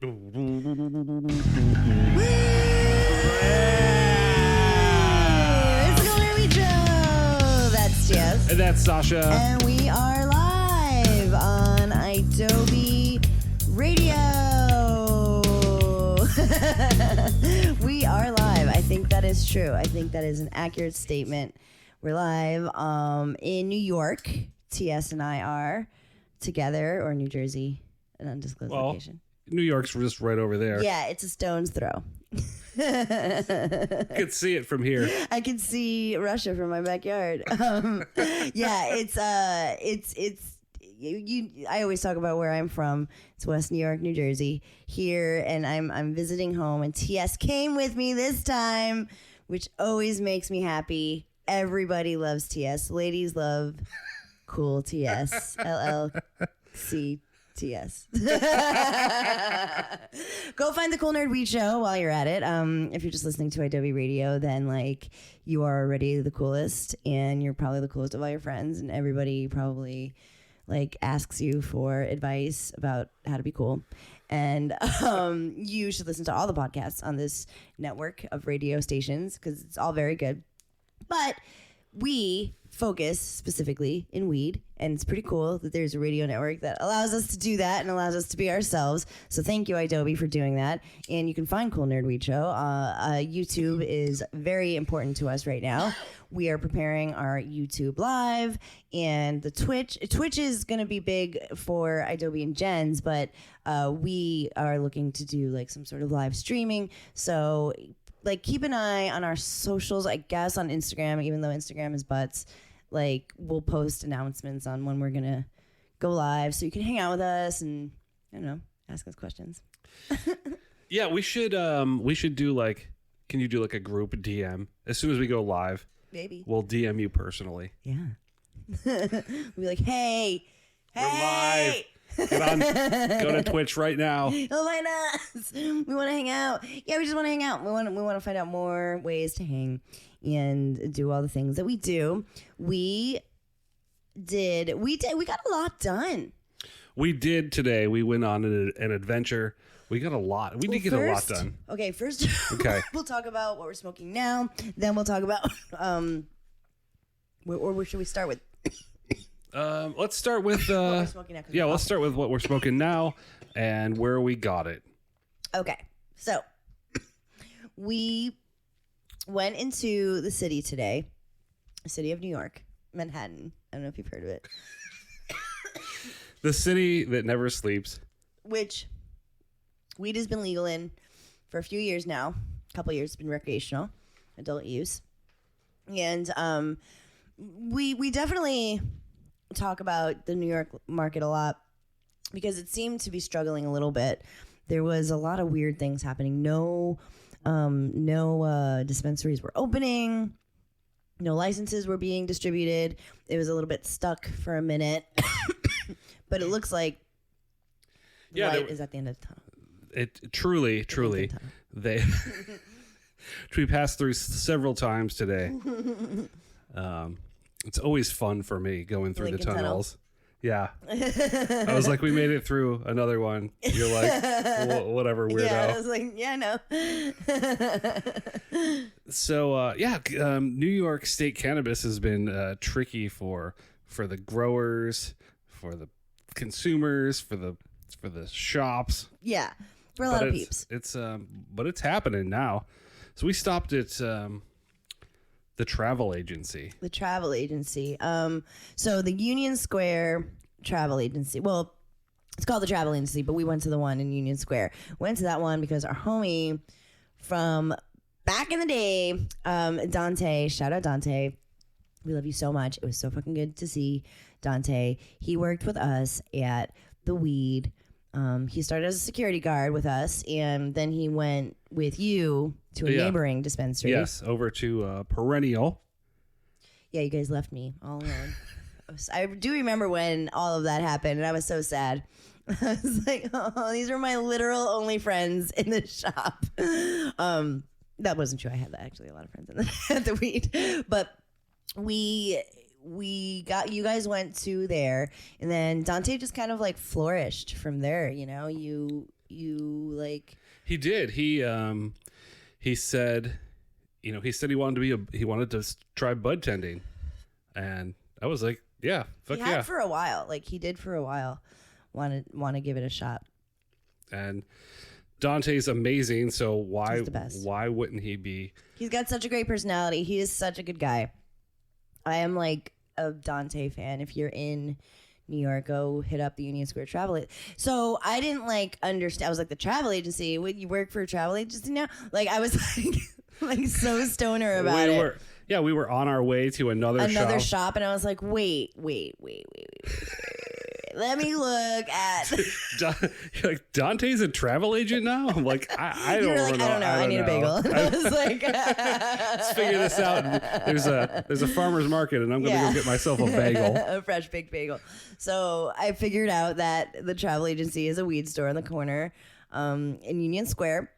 That's Jess. And that's Sasha. And we are live on Adobe Radio. We are live. I think that is true. I think that is an accurate statement. We're live in New York. TS and I are together, or New Jersey, an undisclosed location. New York's just right over there. Yeah, it's a stone's throw. I could see it from here. I can see Russia from my backyard. Yeah, it's I always talk about where I'm from. It's West New York, New Jersey here, and I'm visiting home, and TS came with me this time, which always makes me happy. Everybody loves TS. Ladies love cool TS. LLC TS. Go find the Cool Nerd Weed Show while you're at it. If you're just listening to Adobe Radio, then like you are already the coolest, and you're probably the coolest of all your friends, and everybody probably like asks you for advice about how to be cool. And you should listen to all the podcasts on this network of radio stations because it's all very good. But we focus specifically in weed, and it's pretty cool that there's a radio network that allows us to do that and allows us to be ourselves. So thank you, Adobe, for doing that. And you can find Cool Nerd Weed Show. YouTube is very important to us right now. We are preparing our YouTube Live and the Twitch. Twitch is going to be big for Adobe and Jen's, but we are looking to do like some sort of live streaming. So like keep an eye on our socials, I guess, on Instagram, even though Instagram is butts. Like we'll post announcements on when we're going to go live so you can hang out with us and, I don't know, ask us questions. Yeah, we should do like, can you do like a group DM as soon as we go live? Maybe. We'll DM you personally. Yeah. We'll be like, hey. We're live. Get on, go to Twitch right now. Find us. We want to hang out. Yeah, we just want to hang out. We want to find out more ways to hang and do all the things that we do. We got a lot done. We did today. We went on an adventure. We got a lot. We did get a lot done. Okay, first we'll talk about what we're smoking now. Then we'll talk about where should we start with? Let's start with what we're smoking now, yeah, let's start with what we're smoking now and where we got it. Okay. So we went into the city today, the city of New York, Manhattan. I don't know if you've heard of it. The city that never sleeps. Which weed has been legal in for a few years now. A couple years, it's been recreational, adult use. And we definitely talk about the New York market a lot because it seemed to be struggling a little bit. There was a lot of weird things happening. No dispensaries were opening. No licenses were being distributed. It was a little bit stuck for a minute. But it looks like light is at the end of the tunnel. It truly, they we passed through several times today. It's always fun for me going through Lincoln the tunnels. Yeah. I was like, we made it through another one. You're like, whatever, weirdo. Yeah, I was like, yeah, no. So, New York State cannabis has been tricky for the growers, for the consumers, for the shops. Yeah, for a lot of peeps. But it's happening now. So we stopped at the travel agency. The travel agency. So the Union Square travel agency. Well, it's called the travel agency, but we went to the one in Union Square. Went to that one because our homie from back in the day, Dante, shout out Dante. We love you so much. It was so fucking good to see Dante. He worked with us at the weed. He started as a security guard with us, and then he went with you to a neighboring dispensary. Yes, over to Perennial. Yeah, you guys left me all alone. I do remember when all of that happened, and I was so sad. I was like, oh, these are my literal only friends in the shop. That wasn't true. I had actually a lot of friends at the weed. But we got, you guys went to there, and then Dante just kind of like flourished from there. You know, you like. He did. He said, he wanted to try bud tending, and I was like, yeah, fuck He had yeah. for a while. Like he did for a while. Want to give it a shot. And Dante's amazing, so He's the best. why wouldn't he be? He's got such a great personality. He is such a good guy. I am like a Dante fan. If you're in New York, go hit up the Union Square Travel. So I didn't like understand. I was like, the travel agency. Would you work for a travel agency now? Like I was like so stoner about it. We were on our way to another shop, and I was like, wait. Let me look at. You're like, Dante's a travel agent now? I'm like, I don't know. I don't know. I need a bagel. And I was like, let's figure this out. And there's a farmer's market, and I'm going to go get myself a bagel. A fresh baked bagel. So I figured out that the travel agency is a weed store on the corner in Union Square.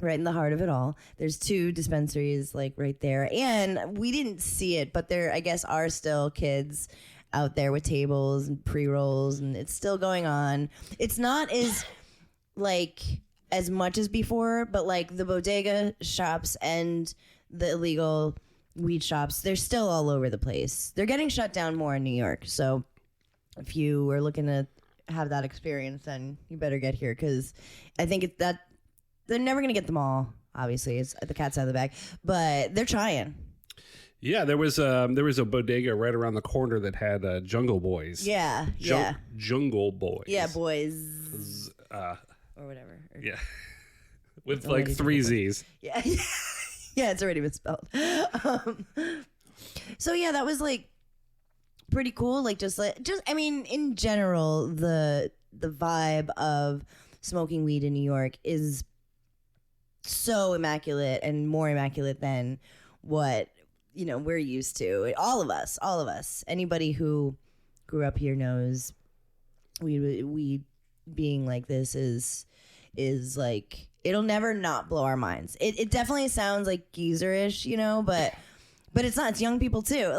Right in the heart of it all. There's 2 dispensaries like right there. And we didn't see it, but there, I guess, are still kids out there with tables and pre-rolls, and it's still going on. It's not as much as before, but like the bodega shops and the illegal weed shops, they're still all over the place. They're getting shut down more in New York. So if you are looking to have that experience, then you better get here, because I think they're never going to get them all. Obviously, it's the cat's out of the bag, but they're trying. Yeah, there was a bodega right around the corner that had Jungle Boys. Yeah, Jungle Boys. Yeah, boys. Or whatever. Yeah, with like 3 Z's. Yeah, yeah, it's already been spelled. So yeah, that was like pretty cool. Like just I mean, in general, the vibe of smoking weed in New York is so immaculate, and more immaculate than what we're used to. All of us. Anybody who grew up here knows weed being like this is like, it'll never not blow our minds. It definitely sounds like geezer-ish, but it's not. It's young people too.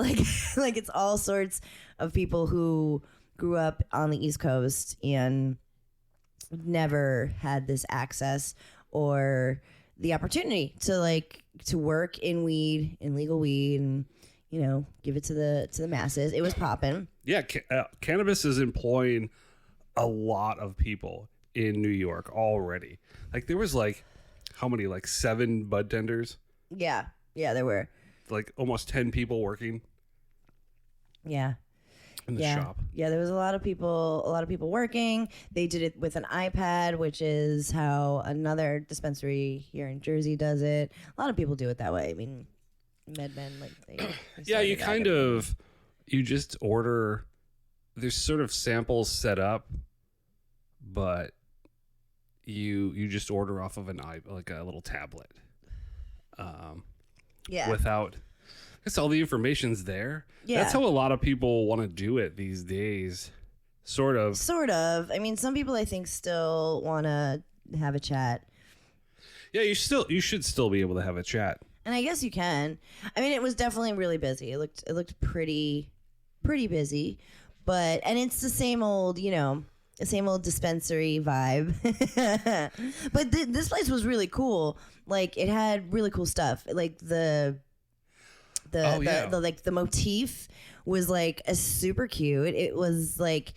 Like it's all sorts of people who grew up on the East Coast and never had this access or the opportunity to work in legal weed, and give it to the masses. It was poppin'. Yeah, cannabis is employing a lot of people in New York already. Like there was how many, 7 bud tenders? Yeah, there were almost 10 people working. Yeah. In the shop. Yeah, there was a lot of people working. They did it with an iPad, which is how another dispensary here in Jersey does it. A lot of people do it that way. I mean, MedMen, they yeah, you just order. There's sort of samples set up, but you just order off of a little tablet. Without. I guess all the information's there. Yeah. That's how a lot of people want to do it these days. Sort of. I mean, some people I think still want to have a chat. Yeah, you should still be able to have a chat. And I guess you can. I mean, it was definitely really busy. It looked pretty busy, and it's the same old, dispensary vibe. But this place was really cool. Like it had really cool stuff. Like the motif was a super cute. It was what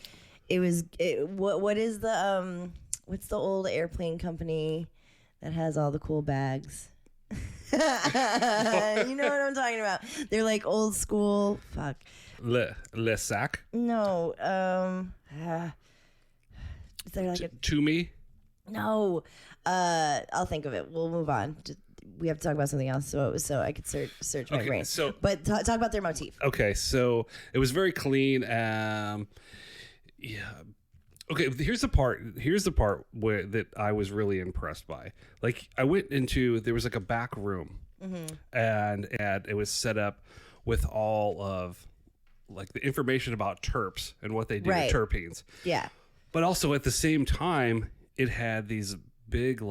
is the what's the old airplane company that has all the cool bags? You know what I'm talking about? They're old school. Fuck. Le Sac? No. Is there Toomey? No. I'll think of it. We'll move on. We have to talk about something else, so I could search my brain. But talk about their motif. Okay, so it was very clean. Yeah. Okay, here's the part where that I was really impressed by. I went into, there was a back room, and it was set up with all of the information about terps and what they do to terpenes. Yeah. But also at the same time, it had these big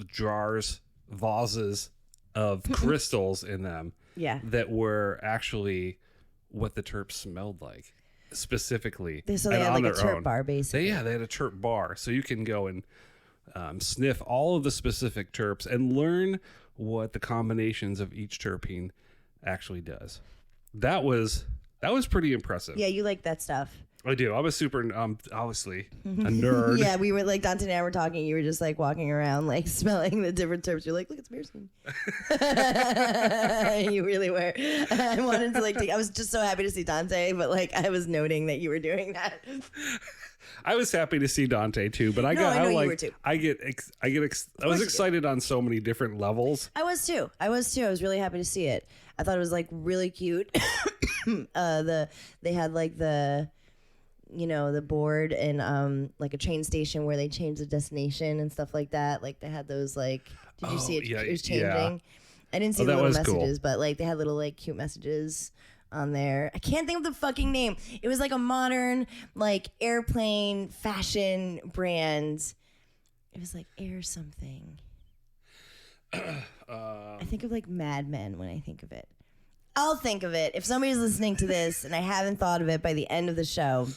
jars, vases of crystals in them. Yeah. That were actually what the terps smelled like. specifically. So they and had on like a their chirp own. bar, basically. They had a chirp bar, so you can go and sniff all of the specific terps and learn what the combinations of each terpene actually does. That was pretty impressive. Yeah, you like that stuff. I do. I'm a super, obviously a nerd. Yeah, we were like, Dante and I were talking. You were just like walking around, like smelling the different terps. You're like, look, it's Mearson. You really were. I wanted to like take, I was just so happy to see Dante, but like I was noting that you were doing that. I was happy to see Dante too, but I was excited on so many different levels. I was too. I was really happy to see it. I thought it was like really cute. They had like the board and like a train station where they changed the destination and stuff like that. Like they had those like, did you see it? Yeah, it was changing. yeah. I didn't see the that little was messages, cool. but like they had little like cute messages on there. I can't think of the fucking name. It was like a modern like airplane fashion brand. It was like Air something. I think of like Mad Men when I think of it. I'll think of it. If somebody's listening to this and I haven't thought of it by the end of the show,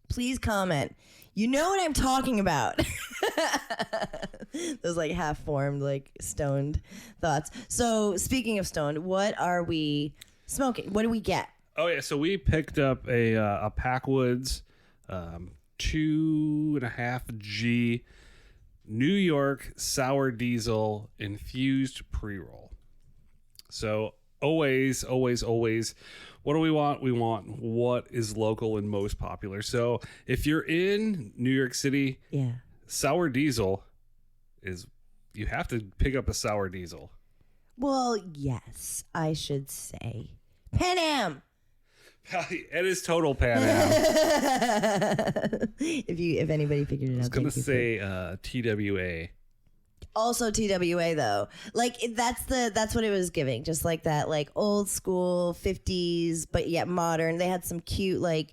please comment. You know what I'm talking about. Those like half-formed, like stoned thoughts. So speaking of stoned, what are we smoking? What do we get? Oh yeah, so we picked up a Packwoods 2.5 G New York sour diesel infused pre-roll. So always, what do we want? We want what is local and most popular. So if you're in New York City, Yeah. sour diesel is, you have to pick up a sour diesel. Well, yes, I should say. Pan Am. It is total Pan Am. If anybody figured it out. I was going to say TWA. Also TWA though. Like that's what it was giving. Just like that like old school 50s but yet modern. They had some cute like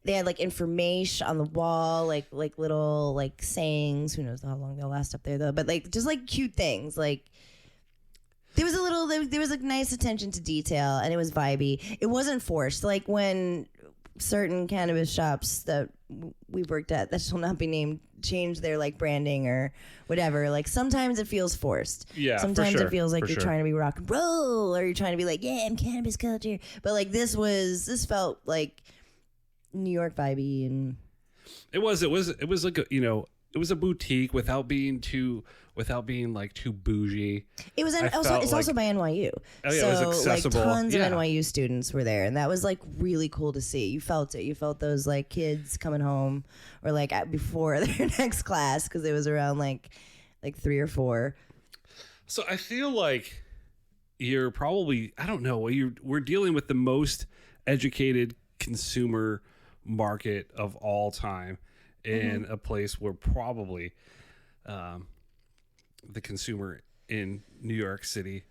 they had like information on the wall, like little like sayings. Who knows how long they'll last up there though, but like just like cute things. Like there was like nice attention to detail and it was vibey. It wasn't forced. Like when certain cannabis shops that we worked at that shall not be named change their like branding or whatever, like sometimes it feels forced. Yeah, sometimes for sure, it feels like for you're sure. trying to be rock and roll or you're trying to be like, yeah, I'm cannabis culture, but like this felt like New York vibey. And it was like a, it was a boutique without being like too bougie. it was also by NYU. Oh, yeah, so it was accessible. like tons Yeah. of NYU students were there and that was like really cool to see. You felt those like kids coming home or like before their next class because it was around like 3 or 4. So I feel like you're probably, I don't know, we're dealing with the most educated consumer market of all time in a place where probably the consumer in New York City,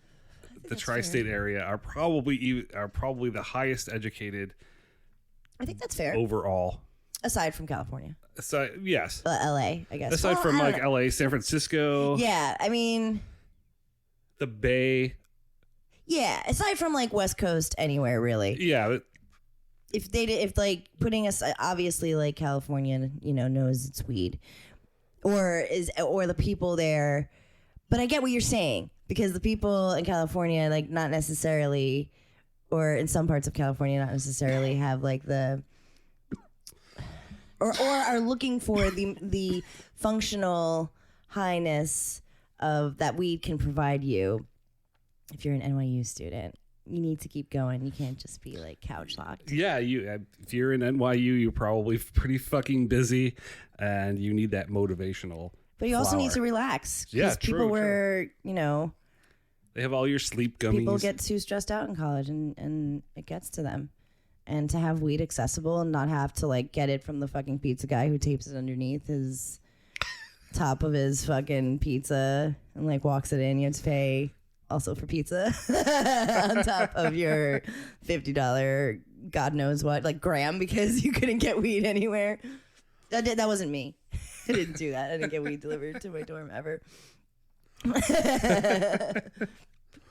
the tri-state area, are probably the highest educated. I think that's fair. Overall, Aside from California. So yes, LA, I guess. Aside from like LA, San Francisco. Yeah, I mean, the Bay. Yeah, aside from like West Coast, anywhere really. Yeah. If like putting us, obviously like California, knows it's weed, or the people there. But I get what you're saying because the people in California, like not necessarily, or in some parts of California, not necessarily have like the. Or are looking for the functional highness of that weed can provide you. If you're an NYU student, you need to keep going. You can't just be like couch locked. Yeah, if you're in NYU, you're probably pretty fucking busy, and you need that motivational. But you also need to relax. Yeah, people were, they have all your sleep gummies. People get too stressed out in college, and it gets to them. And to have weed accessible and not have to like get it from the fucking pizza guy who tapes it underneath his top of his fucking pizza and like walks it in. You have to pay also for pizza on top of your $50 God knows what, like gram, because you couldn't get weed anywhere. That wasn't me. I didn't do that. I didn't get weed delivered to my dorm ever.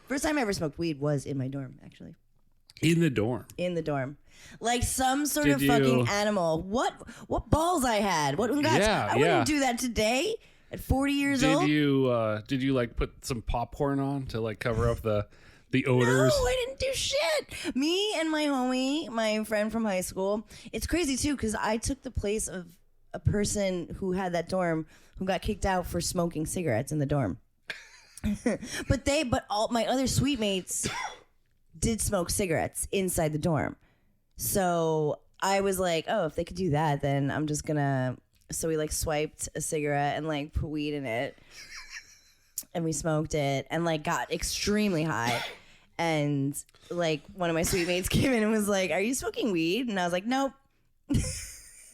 First time I ever smoked weed was in my dorm, actually. In the dorm. In the dorm. like some sort of fucking animal. What balls I had? What guts? Yeah, I wouldn't do that today at 40 years old. Did you like put some popcorn on to like cover up the odors? No, I didn't do shit. Me and my homie, my friend from high school. It's crazy too because I took the place of a person who had that dorm who got kicked out for smoking cigarettes in the dorm. but all my other suite mates did smoke cigarettes inside the dorm. So I was like, oh, if they could do that, then I'm just gonna. So we like swiped a cigarette and like put weed in it, and we smoked it and like got extremely high. And like one of my suite mates came in and was like, "Are you smoking weed?" And I was like, "Nope."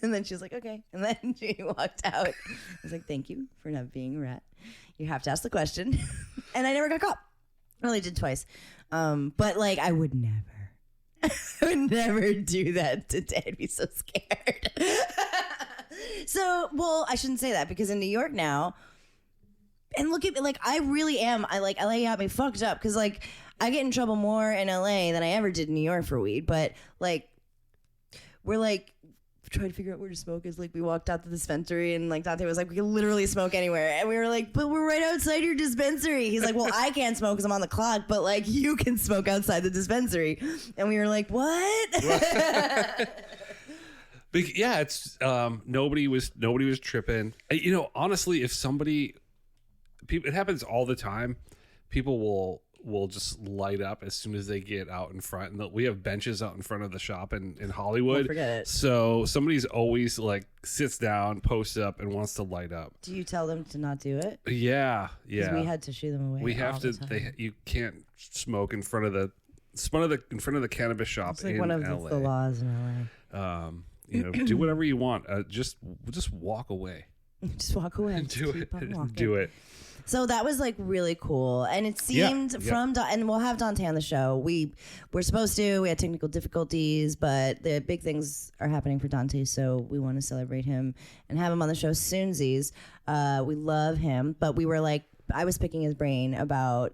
And then she was like, "Okay." And then she walked out. I was like, "Thank you for not being a rat. You have to ask the question." And I never got caught. I only did twice. But like, I would never do that today. I'd be so scared. So, well, I shouldn't say that because in New York now, and look at me, like, I really am. LA got me fucked up because like I get in trouble more in LA than I ever did in New York for weed. But like, we're like trying to figure out where to smoke. Is like we walked out the dispensary and like Dante was like, we can literally smoke anywhere, and we were like, but we're right outside your dispensary. He's like, well, I can't smoke because I'm on the clock, but like you can smoke outside the dispensary. And we were like, what? Yeah, it's nobody was tripping. You know, honestly, if somebody, it happens all the time. People will just light up as soon as they get out in front. And we have benches out in front of the shop in Hollywood. Don't forget it. So somebody's always like sits down, posts up, and wants to light up. Do you tell them to not do it? Yeah. Because we had to shoo them away. We have to. You can't smoke in front of the cannabis shop. It's like in one of LA. the laws in LA. You know, do whatever you want. Just walk away. Just walk away. Do it. Do it. So that was like really cool, and it seemed and we'll have Dante on the show. We're supposed to. We had technical difficulties, but the big things are happening for Dante, so we want to celebrate him and have him on the show soonsies. We love him, but we were like, I was picking his brain about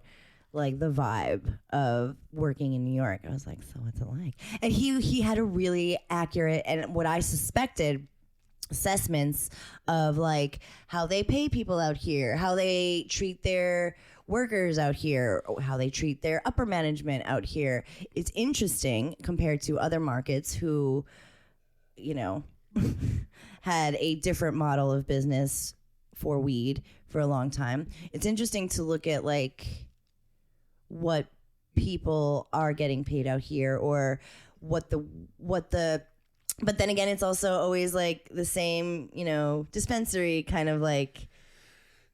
like the vibe of working in New York. I was like, so what's it like? And he had a really accurate and what I suspected assessments of like how they pay people out here, how they treat their workers out here, how they treat their upper management out here. It's interesting compared to other markets who, you know, had a different model of business for weed for a long time. It's interesting to look at like what people are getting paid out here or what the but then again, it's also always like the same, you know, dispensary kind of like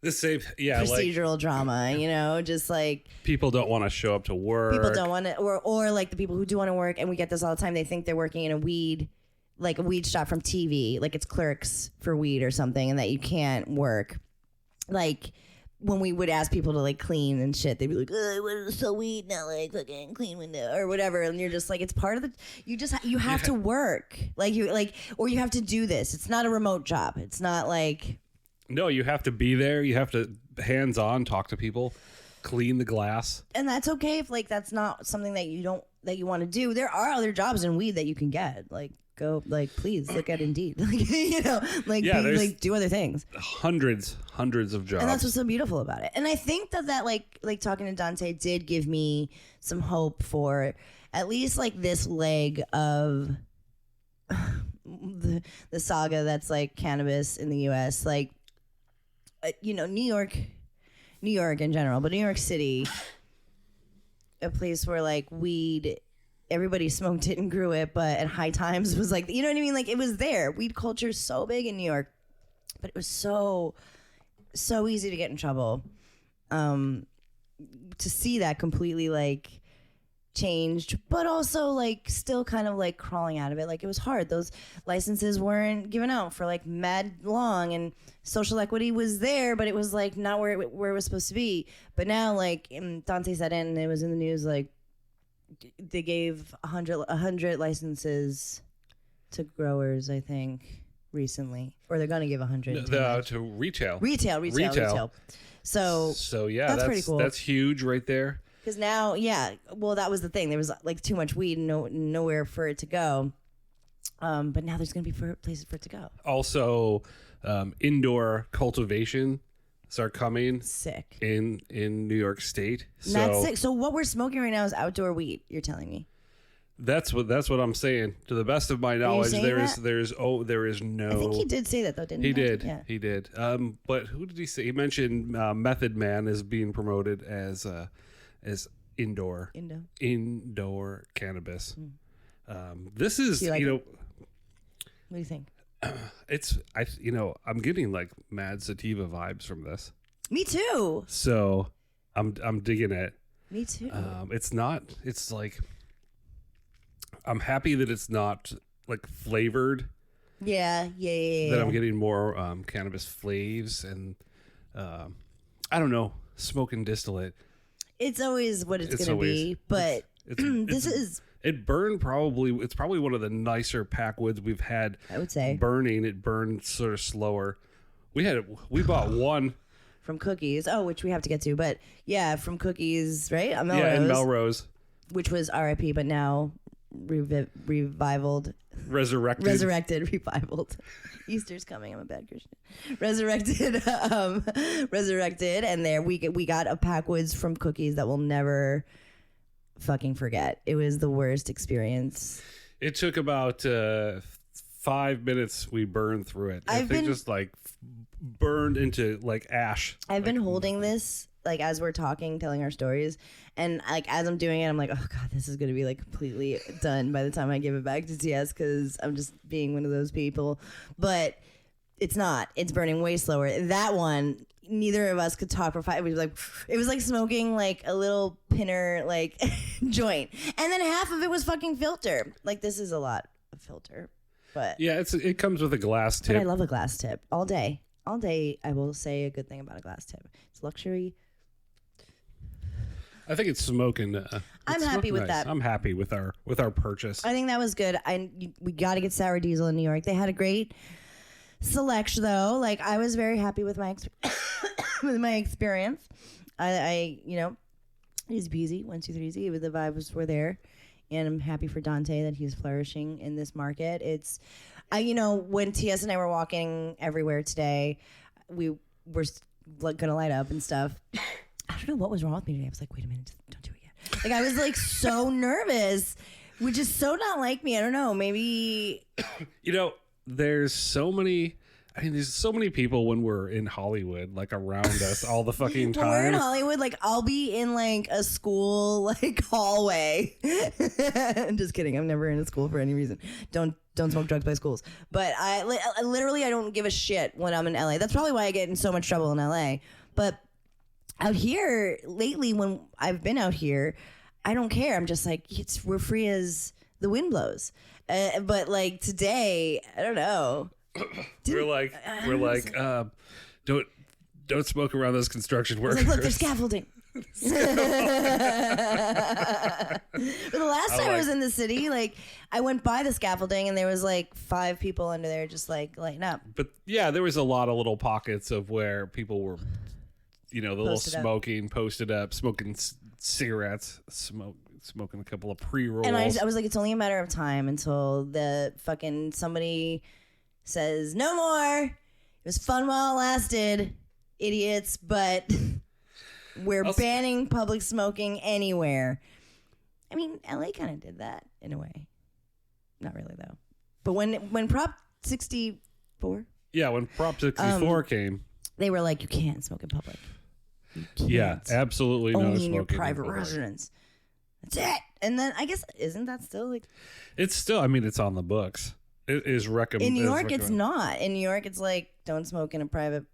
the same, procedural like, drama, you know, just like people don't want to show up to work. People don't want to, or like the people who do want to work, and we get this all the time. They think they're working in a weed shop from TV, like it's Clerks for weed or something, and that you can't work. Like when we would ask people to like clean and shit, they'd be like, "Oh, what is so weed now? Like fucking clean window or whatever." And you're just like, it's part of the. You have to work, or you have to do this. It's not a remote job. It's not like. No, you have to be there. You have to hands on talk to people, clean the glass, and that's okay if like that's not something that you want to do. There are other jobs in weed that you can get, like. Go please look at Indeed, you know, do other things. Hundreds of jobs, and that's what's so beautiful about it. And I think that like talking to Dante did give me some hope for at least like this leg of the saga that's like cannabis in the U.S. Like, you know, New York in general, but New York City, a place where like weed. Everybody smoked it and grew it, but at High Times was like, you know what I mean? Like it was there. Weed culture is so big in New York, but it was so easy to get in trouble. To see that completely like changed, but also like still kind of like crawling out of it. Like it was hard. Those licenses weren't given out for like mad long, and social equity was there, but it was like not where it was supposed to be. But now like Dante said it, and it was in the news like. They gave 100 licenses to growers, I think, recently, or they're gonna give 100 to retail. Retail. So yeah, that's pretty cool. That's huge right there. Because now, yeah, well, that was the thing. There was like too much weed and nowhere for it to go. But now there's going to be places for it to go. Also, indoor cultivation are coming. Sick. In New York State. That's sick. So what we're smoking right now is outdoor weed, you're telling me? That's what I'm saying. To the best of my knowledge, there is no. I think he did say that though, didn't he? He did. Yeah. He did. But who did he say? He mentioned Method Man is being promoted as indoor cannabis. This is like What do you think? I'm getting like mad sativa vibes from this. Me too. So I'm digging it. Me too. It's like, I'm happy that it's not like flavored. Yeah. That I'm getting more cannabis flavors and I don't know, smoking distillate. It's always what it's going to be, but it burned probably. It's probably one of the nicer packwoods we've had. I would say burning. It burned sort of slower. We bought one from Cookies. Oh, which we have to get to, but yeah, from Cookies, right? Melrose, yeah, in Melrose, which was RIP, but now revivaled, resurrected, revivaled. Easter's coming. I'm a bad Christian. Resurrected, and there we got a packwoods from Cookies that we'll never fucking forget. It was the worst experience. It took about 5 minutes. We burned through it. I think just like burned into like ash. I've been holding this like as we're talking, telling our stories, and like as I'm doing it, I'm like, oh god, this is gonna be like completely done by the time I give it back to TS because I'm just being one of those people. But it's not. It's burning way slower. That one, neither of us could talk for 5. It was like smoking like a little pinner like joint, and then half of it was fucking filter. Like this is a lot of filter, but yeah, it comes with a glass tip. But I love a glass tip all day. All day, I will say a good thing about a glass tip. It's luxury. I think it's smoking. I'm happy with that. I'm happy with our purchase. I think that was good. We got to get Sour Diesel in New York. They had a great selection, though. Like I was very happy with my with my experience. I easy peasy, 1, 2, 3, easy. The vibes were there, and I'm happy for Dante that he's flourishing in this market. It's, when TS and I were walking everywhere today, we were like gonna light up and stuff. I don't know what was wrong with me today. I was like, wait a minute, don't do it yet. Like I was like so nervous, which is so not like me. I don't know. Maybe there's so many people when we're in Hollywood, like around us all the fucking time. When we're in Hollywood, like I'll be in like a school like hallway. I'm just kidding. I'm never in a school for any reason. Don't smoke drugs by schools. But I literally don't give a shit when I'm in LA. That's probably why I get in so much trouble in LA. But out here lately, when I've been out here, I don't care. I'm just like, we're free as the wind blows. But like today, I don't know. We're like, don't smoke around those construction workers. Like, look, there's scaffolding. But the last time I was in the city, like I went by the scaffolding and there was like 5 people under there just like lighting up. But yeah, there was a lot of little pockets of where people were, the little smoking, posted up, smoking cigarettes, smoking a couple of pre-rolls. And I was like, it's only a matter of time until the fucking somebody says no more. It was fun while it lasted, idiots, but we're banning public smoking anywhere. I mean, LA kind of did that in a way. Not really though. But when Prop 64, yeah, when Prop 64 came, they were like, you can't smoke in public. You can't. Yeah, absolutely no only smoking in your private residence. That's it. And then I guess isn't that still like? It's still. I mean, it's on the books. It is recommended. In New York, it's not. In New York, it's like don't smoke in a private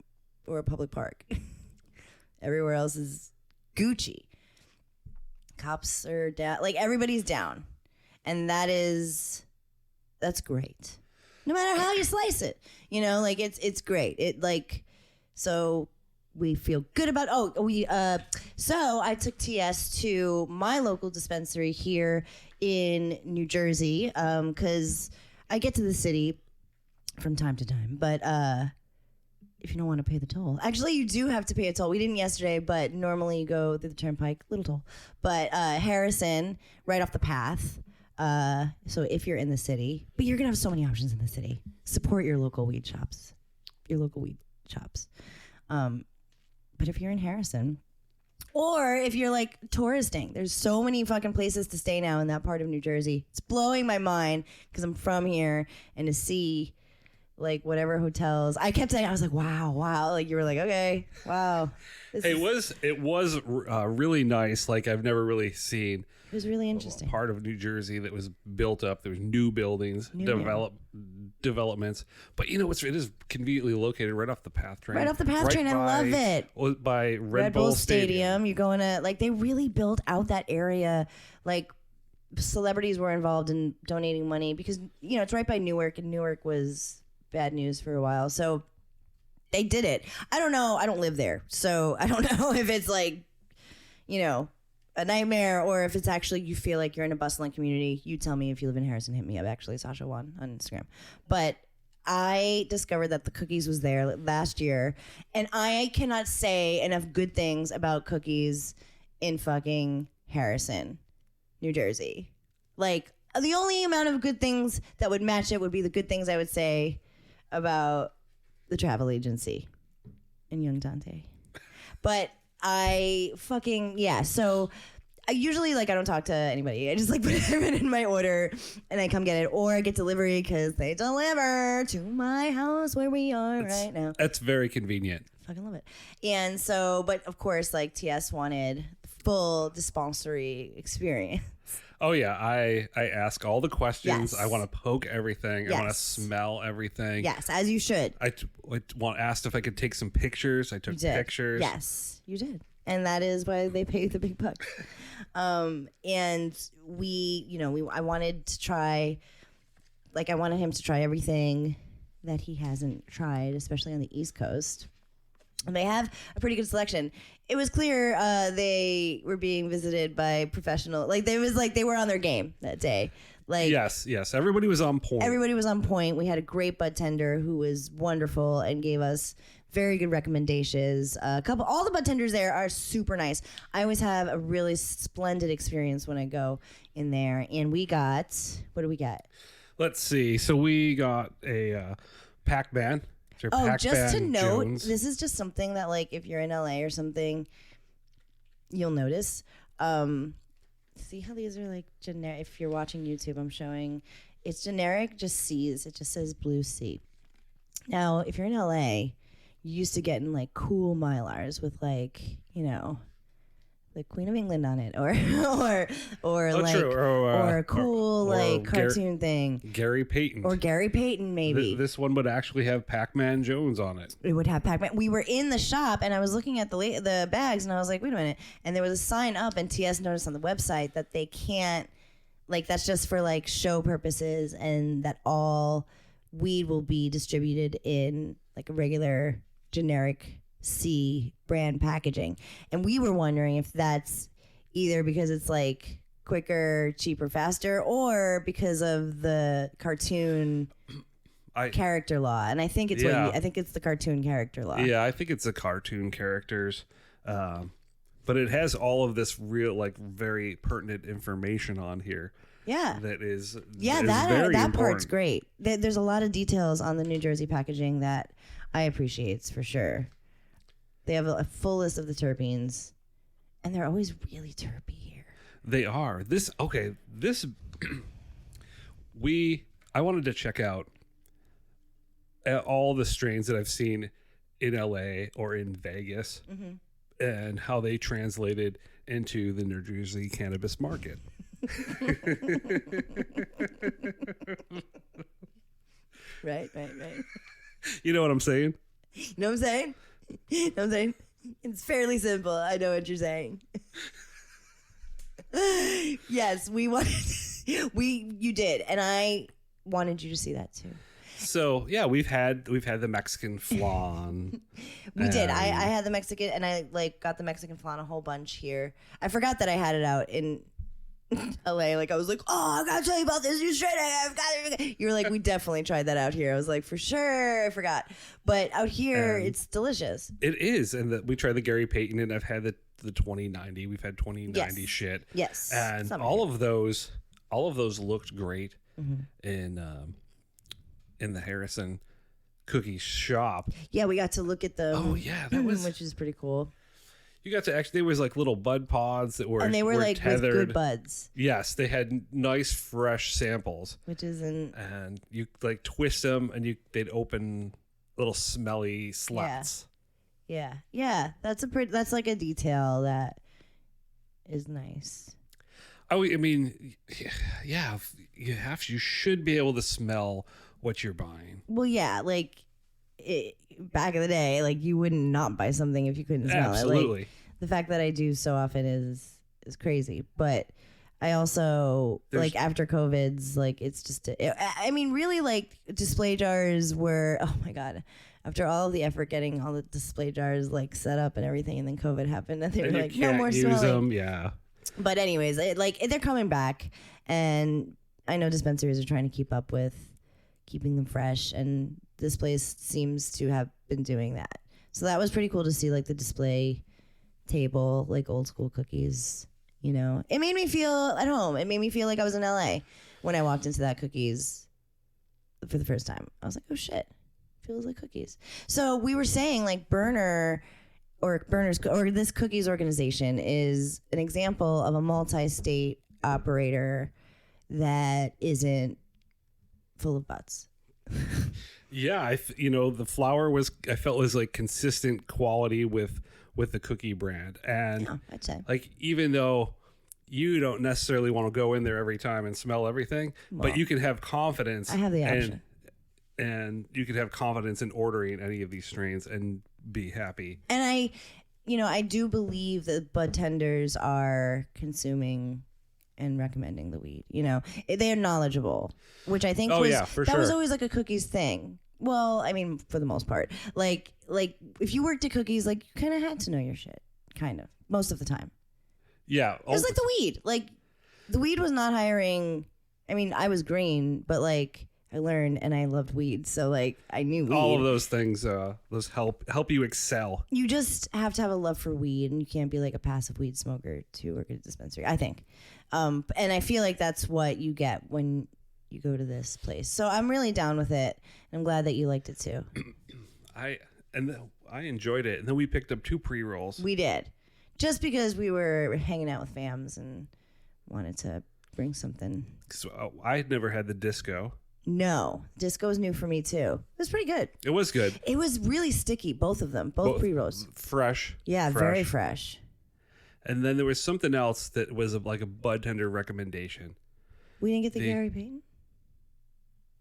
or a public park. Everywhere else is Gucci. Cops are down. Like everybody's down, and that's great. No matter how you slice it, like it's great. It like so. We feel good about. So I took TS to my local dispensary here in New Jersey because I get to the city from time to time, but if you don't want to pay the toll. Actually, you do have to pay a toll. We didn't yesterday, but normally you go through the turnpike, little toll. But Harrison, right off the path. So if you're in the city, but you're gonna have so many options in the city. Support your local weed shops. But if you're in Harrison, or if you're like touristing, there's so many fucking places to stay now in that part of New Jersey. It's blowing my mind because I'm from here, and to see like whatever hotels. I kept saying, I was like, wow. Like you were like, okay, wow. It was really nice. Like I've never really seen. It was really interesting. Part of New Jersey that was built up. There was new buildings, developments. But it is conveniently located right off the PATH train. Right off the PATH train. I love it. By Red Bull Stadium. You're going to, like, they really built out that area. Like, celebrities were involved in donating money because, it's right by Newark, and Newark was bad news for a while. So they did it. I don't know. I don't live there. So I don't know if it's like, a nightmare, or if it's actually you feel like you're in a bustling community. You tell me if you live in Harrison. Hit me up, actually, Sasha Wan on Instagram. But I discovered that the cookies was there last year, and I cannot say enough good things about cookies in fucking Harrison, New Jersey. Like, the only amount of good things that would match it would be the good things I would say about the travel agency in Young Dante. But so I usually, like, I don't talk to anybody. I just, like, put it in my order and I come get it, or I get delivery because they deliver to my house where we are right now. That's very convenient. Fucking love it. And so, but of course, like, TS wanted the full dispensary experience. Oh, yeah. I ask all the questions. Yes. I want to poke everything. Yes. I want to smell everything. Yes, as you should. I asked if I could take some pictures. I took pictures. Yes, you did. And that is why they pay the big bucks. And I wanted to try, like, I wanted him to try everything that he hasn't tried, especially on the East Coast. And they have a pretty good selection. It was clear they were being visited by professional. Like, they were on their game that day. Like, yes, everybody was on point. We had a great bud tender who was wonderful and gave us very good recommendations. All the bud tenders there are super nice. I always have a really splendid experience when I go in there. And we got, what do we get? Let's see. So we got a Pac-Man. Just to note, this is just something that, like, if you're in LA or something, you'll notice. See how these are like generic? If you're watching YouTube, I'm showing it's generic, just C's. It just says Blue C. Now, if you're in LA, you used to get in like cool Mylars with, like, the Queen of England on it, or a cool like cartoon thing. Gary Payton, maybe. This one would actually have Pac-Man Jones on it. It would have Pac-Man. We were in the shop and I was looking at the bags and I was like, wait a minute. And there was a sign up, and TS noticed on the website that they can't, like, that's just for like show purposes, and that all weed will be distributed in like a regular generic C brand packaging. And we were wondering if that's either because it's like quicker, cheaper, faster, or because of the cartoon character law. And I think it's I think it's the cartoon character law. Yeah, I think it's the cartoon characters. But it has all of this real, like, very pertinent information on here. Yeah. That is that part's great. There's a lot of details on the New Jersey packaging that I appreciate, for sure. They have a full list of the terpenes, and they're always really terpy here. They are. I wanted to check out all the strains that I've seen in LA or in Vegas, and how they translated into the New Jersey cannabis market. Right. You know what I'm saying? You know what I'm saying? It's fairly simple. I know what you're saying. Yes, you did, and I wanted you to see that too. So yeah, we've had the Mexican flan. We did. I had the Mexican, and I got the Mexican flan a whole bunch here. I forgot that I had it out in LA. Like I was like, oh, I gotta tell you about this new strain. You were like, we definitely tried that out here. I was like, for sure, I forgot. But out here, it's delicious. It is, and we tried the Gary Payton, and I've had the 2090. We've had 2090 shit. Yes, and all of those looked great in the Harrison cookie shop. Yeah, we got to look at them. Oh yeah, that was which is pretty cool. You got to actually, there was like little bud pods that were, and they were like tethered. with good buds. Yes, they had nice fresh samples, which isn't. And you like twist them, and they'd open little smelly slats. Yeah. That's like a detail that is nice. Oh, I mean, yeah, you should be able to smell what you're buying. Well, yeah, like. Back in the day, like you wouldn't not buy something if you couldn't smell it. Absolutely. Like, the fact that I do so often is crazy. But I also like after COVID's, like it's just. I mean, really, like display jars were. Oh my god! After all of the effort getting all the display jars like set up and everything, and then COVID happened, and they were like, no more use smelling. them. Yeah. But anyways, they're coming back, and I know dispensaries are trying to keep up with keeping them fresh, and this place seems to have been doing that. So that was pretty cool to see, like the display table, like old school cookies. You know, it made me feel at home. It made me feel like I was in LA when I walked into that cookies for the first time. I was like, oh shit, feels like cookies. So we were saying like Burners or this cookies organization is an example of a multi-state operator that isn't full of butts. Yeah, the flour I felt was like consistent quality with the cookie brand, and yeah, I'd say. Like even though you don't necessarily want to go in there every time and smell everything, but you can have confidence. I have the option, and you could have confidence in ordering any of these strains and be happy. And I do believe that bud tenders are consuming and recommending the weed. You know, they're knowledgeable, which I think was always like a cookies thing. Well, I mean, for the most part, like if you worked at cookies, like you kind of had to know your shit, kind of most of the time. Yeah, it was like the weed. Like the weed was not hiring. I mean, I was green, but like I learned and I loved weed, so like I knew weed. All of those things, those help you excel. You just have to have a love for weed, and you can't be like a passive weed smoker to work at a dispensary, I think. And I feel like that's what you get when you go to this place. So I'm really down with it. And I'm glad that you liked it too. I enjoyed it. And then we picked up 2 pre-rolls. We did. Just because we were hanging out with fams and wanted to bring something. So I had never had the disco. No. Disco is new for me too. It was pretty good. It was good. It was really sticky, both of them. Both pre-rolls. Fresh. Yeah, very fresh. And then there was something else that was like a bud tender recommendation. We didn't get the Gary Payton?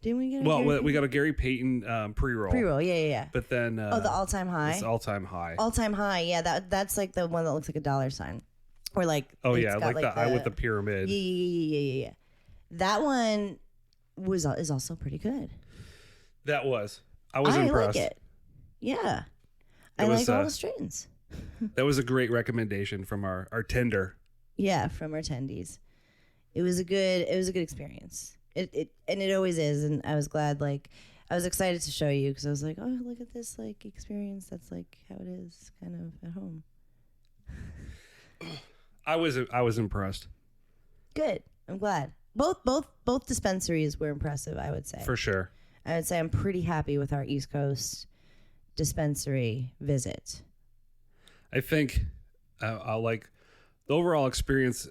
Didn't we get we got a Gary Payton pre-roll. Pre-roll, yeah. But then... the all-time high? It's all-time high. All-time high, yeah. That's like the one that looks like a dollar sign. Or like... Oh, yeah, like the eye with the pyramid. Yeah. That one is also pretty good. That was. I was impressed. I like it. Yeah. I like all the strains. That was a great recommendation from our tender. Yeah, from our tendies. It was a good experience. It always is, and I was glad. Like, I was excited to show you because I was like, oh, look at this like experience. That's like how it is, kind of at home. I was impressed. Good. I'm glad. Both dispensaries were impressive. I would say for sure. I would say I'm pretty happy with our East Coast dispensary visit. I think I like the overall experience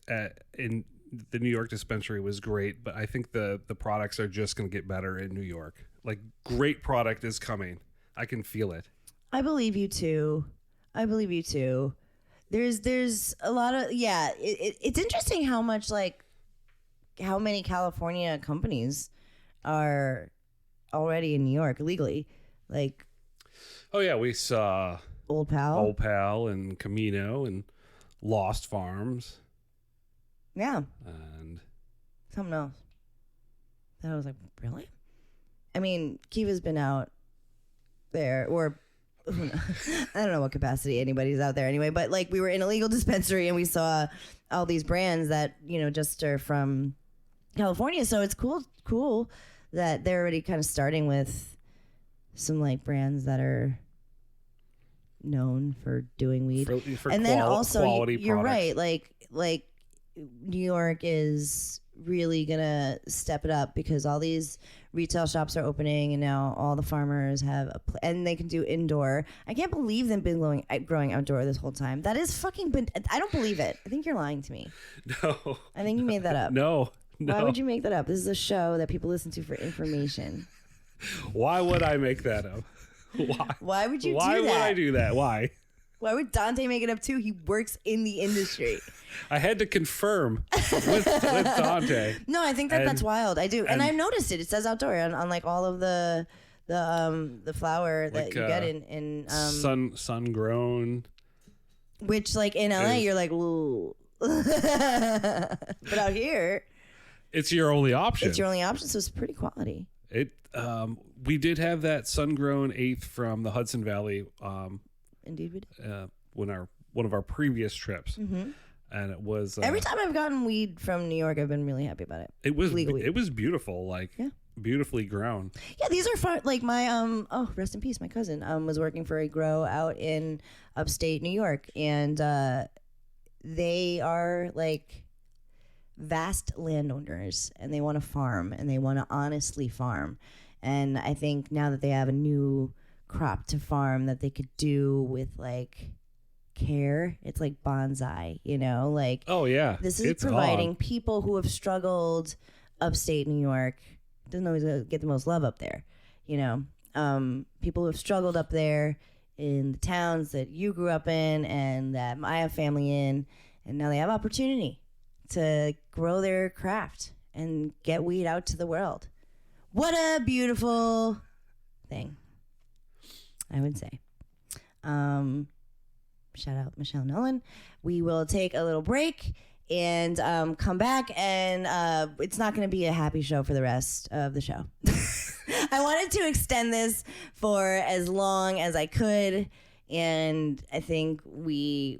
in the New York dispensary was great, but I think the products are just going to get better in New York. Like, great product is coming. I can feel it. I believe you too. There's a lot of, it's interesting how much, like, how many California companies are already in New York legally. Like, oh yeah, we saw Old Pal and Camino and Lost Farms. Yeah. And something else. That I was like, really? I mean, Kiva's been out there, or I don't know what capacity anybody's out there anyway, but like we were in a legal dispensary and we saw all these brands that, just are from California. So it's cool that they're already kind of starting with some like brands that are known for doing weed. And then also quality you're products. right. Like New York is really gonna step it up because all these retail shops are opening and now all the farmers have and they can do indoor. I can't believe they've been growing outdoor this whole time. That is fucking I don't believe it. I think you're lying to me. No. I think you made that up. No. Why would you make that up? This is a show that people listen to for information. Why would I make that up? Why would you do that? Why would I do that? Why? Why would Dante make it up too? He works in the industry. I had to confirm with Dante. No, I think that's wild. I do, and I've noticed it. It says outdoor on like all of the flower that like, you get in sun grown. Which like in LA you're like, ooh. But out here, it's your only option. It's your only option, so it's pretty quality. We did have that sun grown eighth from the Hudson Valley. Indeed, we did. One of our previous trips, and it was every time I've gotten weed from New York, I've been really happy about it. It was beautiful, beautifully grown. Yeah, these are fun. Like my rest in peace, my cousin was working for a grow out in upstate New York, and they are like vast landowners, and they want to farm, and they want to honestly farm. And I think now that they have a new crop to farm that they could do with like care, it's like bonsai, like, oh yeah, this is providing people who have struggled upstate New York. Doesn't always get the most love up there, people who have struggled up there in the towns that you grew up in and that I have family in, and now they have opportunity to grow their craft and get weed out to the world. What a beautiful thing, I would say. Shout out Michelle Nolan. We will take a little break and come back, and it's not going to be a happy show for the rest of the show. I wanted to extend this for as long as I could, and I think I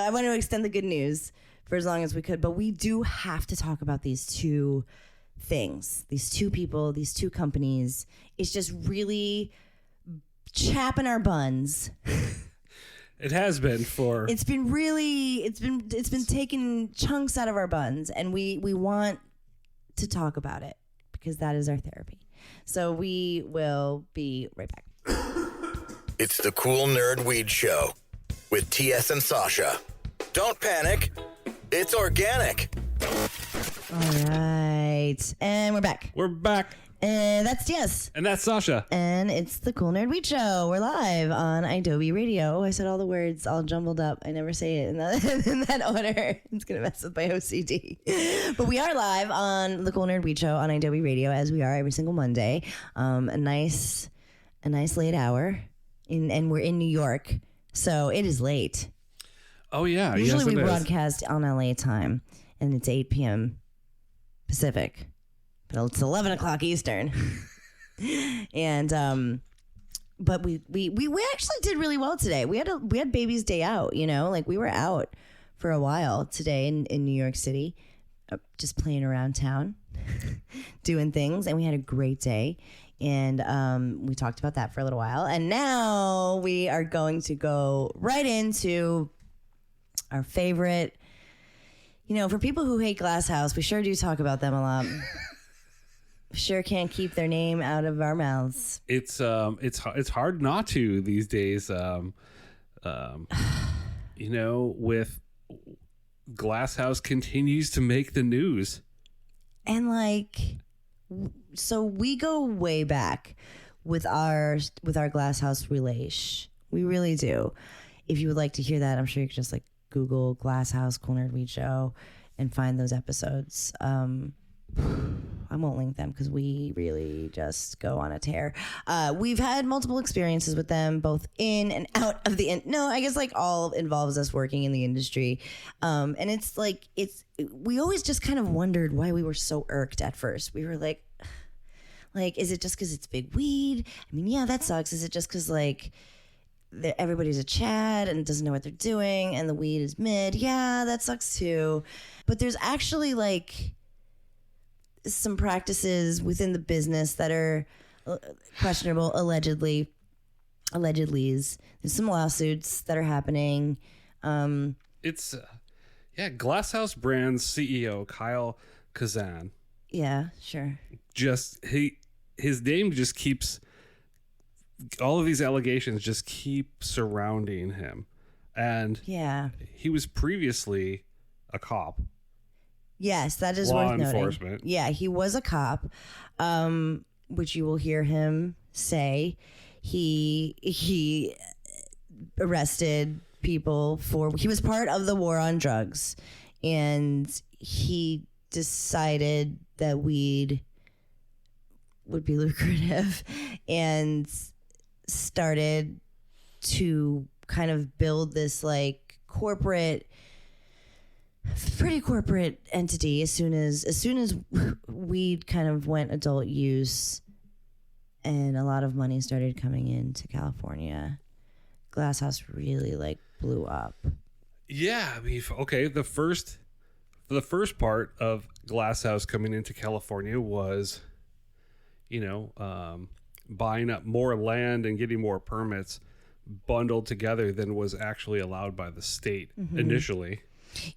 want to extend the good news for as long as we could, but we do have to talk about these two things, these two people, these two companies. It's just really chapping our buns. It has been for. It's been taking chunks out of our buns, and we want to talk about it because that is our therapy. So we will be right back. It's the Cool Nerd Weed Show with TS and Sasha. Don't panic. It's organic. All right. And we're back. We're back. And that's TS. And that's Sasha. And it's the Cool Nerd Weed Show. We're live on Adobe Radio. Oh, I said all the words all jumbled up. I never say it in that order. It's going to mess with my OCD. But we are live on the Cool Nerd Weed Show on Adobe Radio, as we are every single Monday. A nice late hour. And we're in New York. So it is late. Oh, yeah. Usually yes, we broadcast on LA time, and it's 8 p.m. Pacific. But it's 11 o'clock Eastern. And but we actually did really well today. We had baby's day out, like we were out for a while today in New York City, just playing around town, doing things, and we had a great day. And we talked about that for a little while, and now we are going to go right into our favorite. For people who hate Glasshouse, we sure do talk about them a lot. Sure can't keep their name out of our mouths. It's hard not to these days. With Glasshouse continues to make the news, and so we go way back with our Glasshouse relation. We really do. If you would like to hear that, I'm sure you could just Google Glasshouse Cool Nerd Weed Show and find those episodes. I won't link them because we really just go on a tear. We've had multiple experiences with them, both in and out of the. No, I guess all involves us working in the industry, and we always just kind of wondered why we were so irked at first. We were like, is it just because it's big weed? I mean, yeah, that sucks. Is it just because everybody's a Chad and doesn't know what they're doing, and the weed is mid. Yeah, that sucks too. But there's actually like some practices within the business that are questionable, allegedly. There's some lawsuits that are happening. It's Glasshouse Brands CEO Kyle Kazan. Yeah, sure. His name just keeps, all of these allegations just keep surrounding him. And yeah, he was previously a cop. Yes, that is law worth noting. enforcement. Yeah, he was a cop, which you will hear him say. He arrested people he was part of the war on drugs, and he decided that weed would be lucrative and started to kind of build this like pretty corporate entity as soon as weed kind of went adult use and a lot of money started coming into California. Glasshouse really like blew up. Yeah, I mean, okay, the first part of Glasshouse coming into California was, buying up more land and getting more permits bundled together than was actually allowed by the state initially.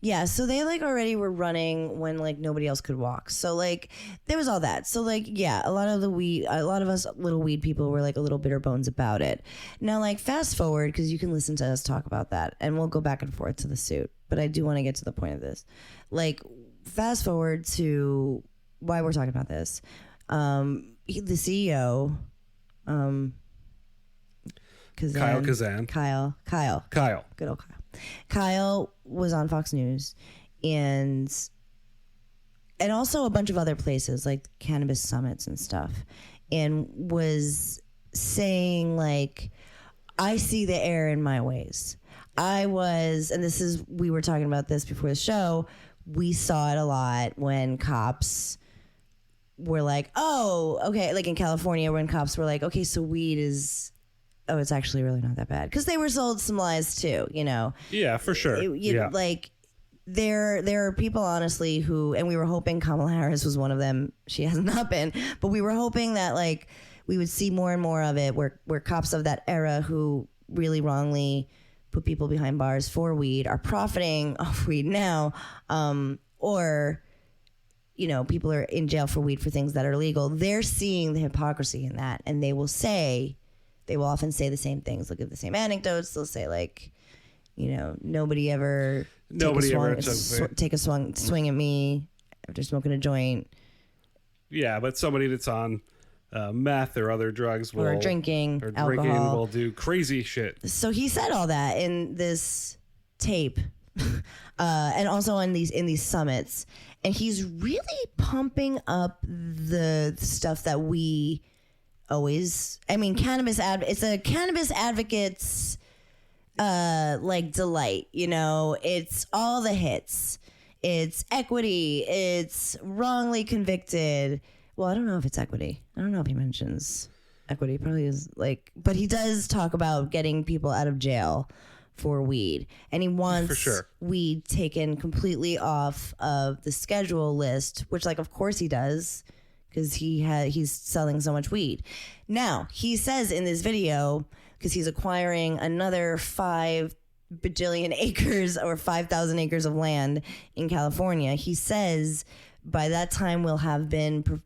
Yeah, so they like already were running when like nobody else could walk. So like there was all that. So like yeah, a lot of us little weed people were like a little bitter bones about it. Now like fast forward, because you can listen to us talk about that and we'll go back and forth to the suit. But I do want to get to the point of this. Like fast forward to why we're talking about this. The CEO, Kyle Kazan. Kyle. Good old Kyle. Kyle was on Fox News and also a bunch of other places like cannabis summits and stuff, and was saying like, I see the error in my ways. We were talking about this before the show. We saw it a lot when cops were like, oh, okay. Like in California when cops were like, okay, so weed is, oh, it's actually really not that bad. Because they were sold some lies too, Yeah, for sure. Like there are people honestly who, and we were hoping Kamala Harris was one of them. She has not been, but we were hoping that like we would see more and more of it where cops of that era who really wrongly put people behind bars for weed are profiting off weed now, or people are in jail for weed for things that are legal. They're seeing the hypocrisy in that, and they will often say the same things. They'll give the same anecdotes. They'll say like, nobody ever take a swing at me after smoking a joint. Yeah, but somebody that's on meth or other drugs or drinking alcohol will do crazy shit. So he said all that in this tape, and also in these summits, and he's really pumping up the stuff that we always. I mean, it's a cannabis advocate's like delight. It's all the hits. It's equity. It's wrongly convicted. Well, I don't know if it's equity. I don't know if he mentions equity. Probably is like, but he does talk about getting people out of jail for weed, and he wants weed taken completely off of the schedule list, which like of course he does because he's selling so much weed. Now he says in this video, because he's acquiring another 5 bajillion acres or 5,000 acres of land in California, he says by that time we'll have been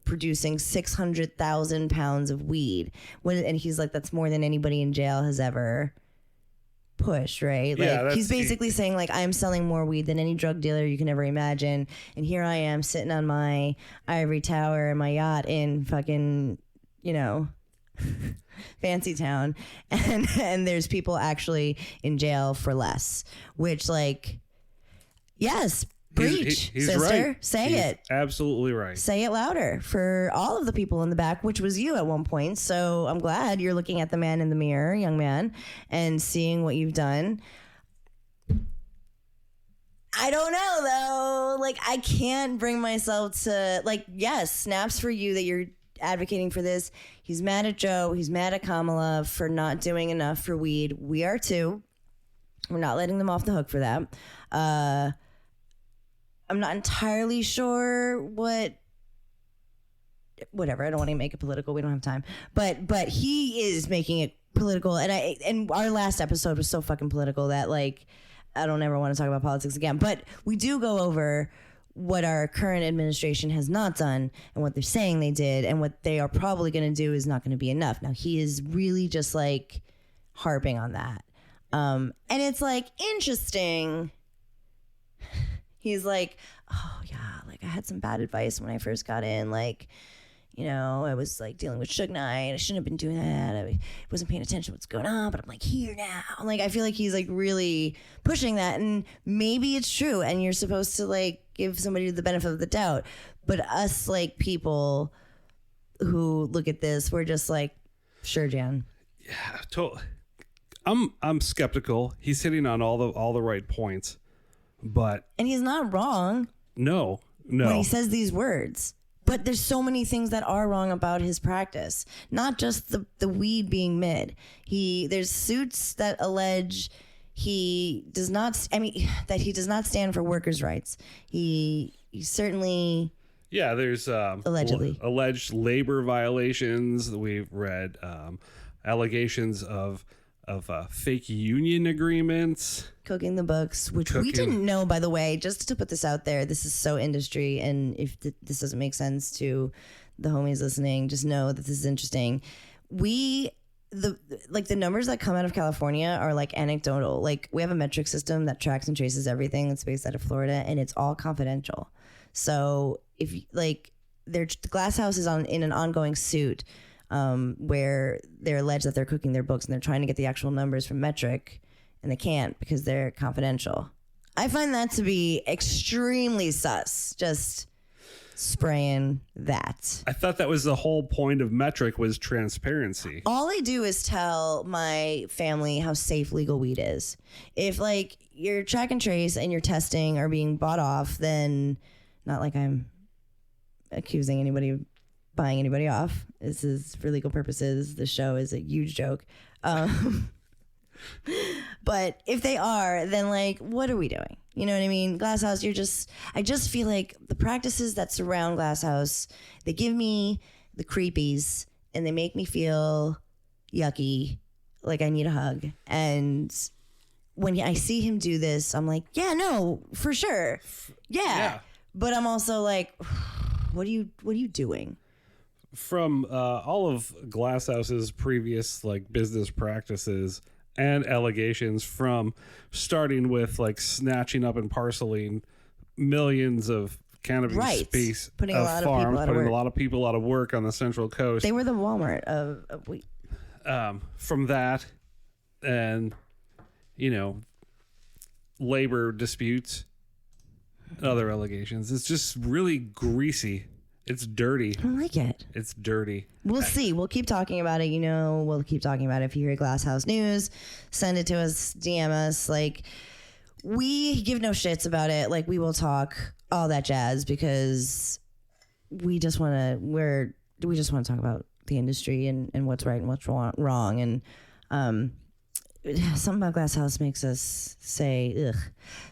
producing 600,000 pounds of weed. And he's like, that's more than anybody in jail has ever pushed, right? Like he's basically saying like, I'm selling more weed than any drug dealer you can ever imagine, and here I am sitting on my ivory tower and my yacht in fucking fancy town, and there's people actually in jail for less, which like, yes, preach, he's sister. right. Say he's it. Absolutely right. Say it louder for all of the people in the back, which was you at one point. So I'm glad you're looking at the man in the mirror, young man, and seeing what you've done. I don't know though. Like I can't bring myself to like, yes, snaps for you that you're advocating for this. He's mad at Joe. He's mad at Kamala for not doing enough for weed. We are too. We're not letting them off the hook for that. I'm not entirely sure whatever. I don't want to make it political. We don't have time. But he is making it political. And our last episode was so fucking political that like I don't ever want to talk about politics again. But we do go over what our current administration has not done and what they're saying they did, and what they are probably going to do is not going to be enough. Now he is really just like harping on that. And it's like interesting. He's like, oh yeah, like I had some bad advice when I first got in. Like, you know, I was like dealing with Suge Knight. I shouldn't have been doing that. I wasn't paying attention to what's going on, but I'm like here now. Like, I feel like he's like really pushing that, and maybe it's true. And you're supposed to like give somebody the benefit of the doubt. But us like people who look at this, we're just like, sure, Jan. Yeah, totally. I'm skeptical. He's hitting on all the right points, and he's not wrong. No. When he says these words, but there's so many things that are wrong about his practice. Not just the weed being mid. There's suits that allege he does not. I mean, that he does not stand for workers' rights. He certainly. Yeah, there's allegedly alleged labor violations. We've read allegations of fake union agreements, cooking the books, which we didn't know, by the way. Just to put this out there, this is so industry, and if this doesn't make sense to the homies listening, just know that this is interesting. The numbers that come out of California are like anecdotal. Like, we have a metric system that tracks and traces everything that's based out of Florida, and it's all confidential. So if like the Glasshouse is in an ongoing suit where they're alleged that they're cooking their books, and they're trying to get the actual numbers from metric, and they can't because they're confidential. I find that to be extremely sus. Just spraying that. I thought that was the whole point of metric, was transparency. All I do is tell my family how safe legal weed is. If like your track and trace and your testing are being bought off, then not like I'm accusing anybody of buying anybody off. This is for legal purposes. The show is a huge joke. But if they are, then like, what are we doing? You know what I mean? Glasshouse, I just feel like the practices that surround Glasshouse, they give me the creepies, and they make me feel yucky, like I need a hug. And when I see him do this, I'm like, yeah, no, for sure. Yeah. But I'm also like, what are you doing? From all of Glasshouse's previous like business practices and allegations, from starting with like snatching up and parceling millions of cannabis space, putting a lot of people out of work on the Central Coast. They were the Walmart of weed. From that, and labor disputes, other allegations. It's just really greasy. It's dirty. I don't like it. It's dirty. We'll see. We'll keep talking about it. We'll keep talking about it. If you hear Glasshouse News, send it to us, DM us. Like, we give no shits about it. Like, we will talk all that jazz, because we just want to talk about the industry and what's right and what's wrong. And something about Glasshouse makes us say ugh.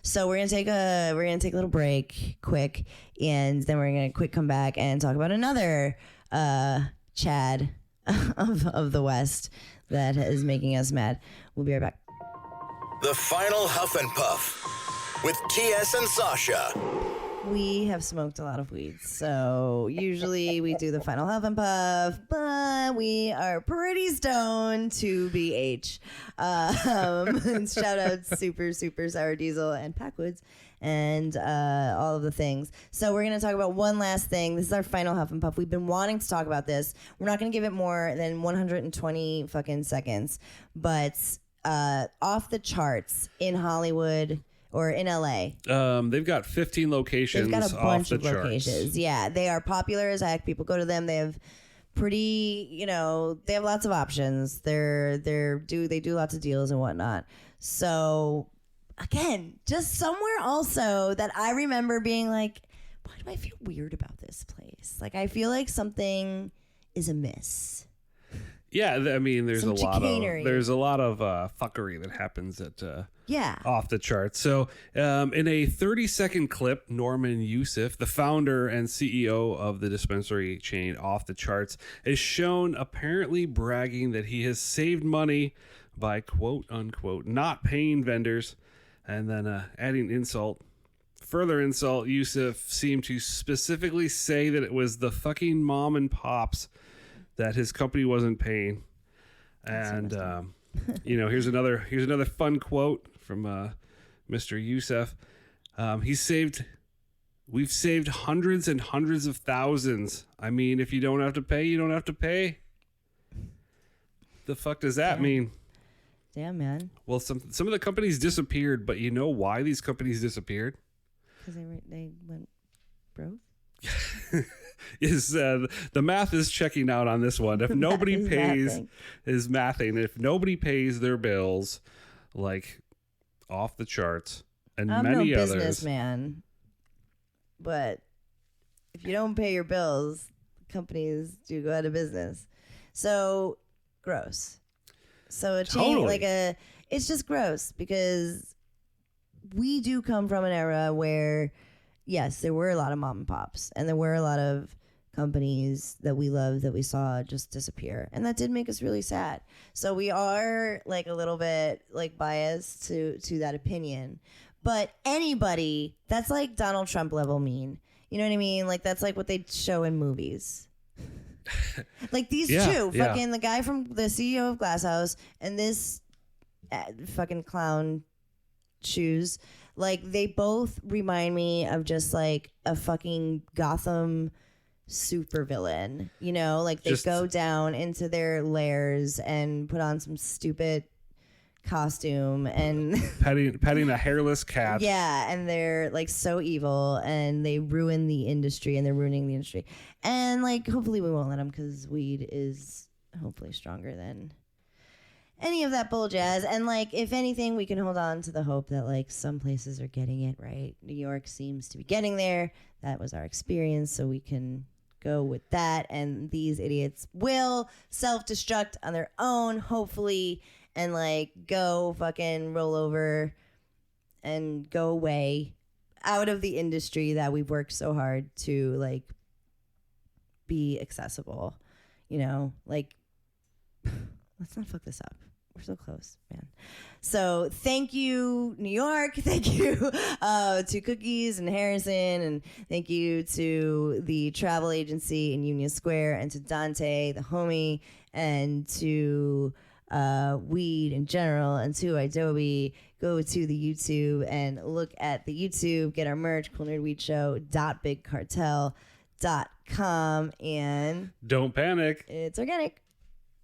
So we're gonna take a little break, quick, and then we're gonna quick come back and talk about another Chad of the West that is making us mad. We'll be right back. The Final Huff and Puff with TS and Sasha. We have smoked a lot of weeds, so usually we do the Final Huff and Puff, but we are pretty stoned to BH. Shout out Super Sour Diesel and Packwoods and all of the things. So we're going to talk about one last thing. This is our Final Huff and Puff. We've been wanting to talk about this. We're not going to give it more than 120 fucking seconds, but off the charts in Hollywood or in LA. They've got 15 locations. They've got a bunch of charts. locations. Yeah, they are popular as heck. People go to them. They have they have lots of options. They do lots of deals and whatnot. So again, just somewhere also that I remember being like, why do I feel weird about this place? Like, I feel like something is amiss. Yeah, I mean, there's Some a lot chicanery. of fuckery that happens at Yeah. off the charts. So, in a 30-second clip, Norman Yusuf, the founder and CEO of the dispensary chain Off the Charts, is shown apparently bragging that he has saved money by quote unquote not paying vendors, and then adding further insult. Yusuf seemed to specifically say that it was the fucking mom and pops that his company wasn't paying. And here's another fun quote from Mr. Yusuf. We've saved hundreds and hundreds of thousands. I mean, if you don't have to pay, you don't have to pay. The fuck does that mean? Damn, man. Well, some of the companies disappeared, but you know why these companies disappeared? Because they went broke. The math is checking out on this one. If nobody pays, is mathing. If nobody pays their bills, like Off the Charts and I'm many no others, businessman, but if you don't pay your bills, companies do go out of business. So gross. So it's just gross because we do come from an era where, yes, there were a lot of mom and pops and there were a lot of companies that we loved that we saw just disappear. And that did make us really sad. So we are like a little bit like biased to that opinion. But anybody, that's like Donald Trump level mean. You know what I mean? Like that's like what they show in movies. Like these two, fucking the guy from the CEO of Glasshouse and this fucking clown shoes, like they both remind me of just like a fucking Gotham supervillain, you know, like they go down into their lairs and put on some stupid costume and petting a hairless cat. Yeah, and they're like so evil and they ruin the industry and they're ruining the industry. And like hopefully we won't let them because weed is hopefully stronger than any of that bull jazz. And like if anything, we can hold on to the hope that like some places are getting it right. New York seems to be getting there. That was our experience, so we can go with that. And these idiots will self-destruct on their own, hopefully, and like go fucking roll over and go away out of the industry that we've worked so hard to like be accessible, you know, like let's not fuck this up. We're so close, man. So thank you, New York. Thank you to Cookies and Harrison. And thank you to the travel agency in Union Square and to Dante, the homie, and to weed in general and to Adobe. Go to the YouTube and look at the YouTube. Get our merch, coolnerdweedshow.bigcartel.com. And don't panic. It's organic.